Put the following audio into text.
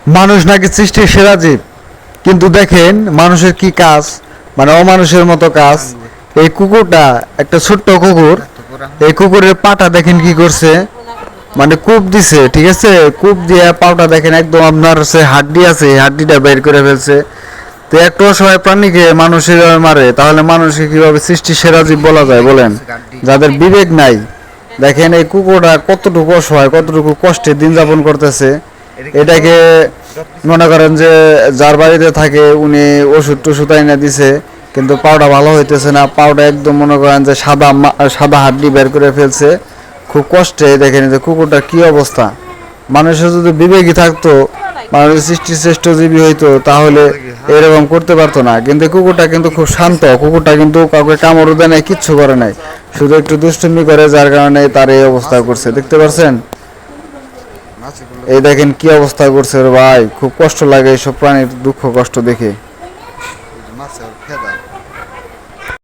মানুষ নাকি সৃষ্টির সেরা জীব, কিন্তু দেখেন মানুষের কি কাজ, মানে অমানুষের মতো কাজ। এই কুকুরটা একটা ছোট্ট কুকুর, এই কুকুরের পাটা দেখেন কি করছে, মানে কূপ দিছে, ঠিক আছে, কূপ দিয়ে পাটা দেখেন একদম আপনার সে হাড্ডি আছে এই হাড্ডিটা বের করে ফেলছে। তো একটু অসহায় প্রাণীকে মানুষের মারে, তাহলে মানুষকে কিভাবে সৃষ্টির সেরা জীব বলা যায় বলেন, যাদের বিবেক নাই। দেখেন এই কুকুরটা কতটুকু অসহায়, কতটুকু কষ্টে দিন যাপন করতেছে। এটাকে মনে করেন যে যার বাড়িতে থাকে উনি ওষুধ টষুধ এনে দিছে, কিন্তু পাউডার ভালো হইতেছে না, পাউডার একদম মনে করেন যে সাদা সাদা হাড্ডি বের করে ফেলছে। খুব কষ্টে দেখেন যে কুকুরটার কি অবস্থা। মানুষের যদি বিবেকই থাকতো, মানুষের সৃষ্টির শ্রেষ্ঠ জীবী হইতো, তাহলে এরকম করতে পারতো না। কিন্তু কুকুরটা কিন্তু খুব শান্ত, কুকুরটা কিন্তু কাউকে কামড় দেয় নাই, কিচ্ছু করে নাই, শুধু একটু দুষ্টুমি করে, যার কারণে তার এই অবস্থা করছে। দেখতে পাচ্ছেন, এই দেখেন কি অবস্থা করছে রে ভাই, খুব কষ্ট লাগে এইসব প্রাণীর দুঃখ কষ্ট দেখে।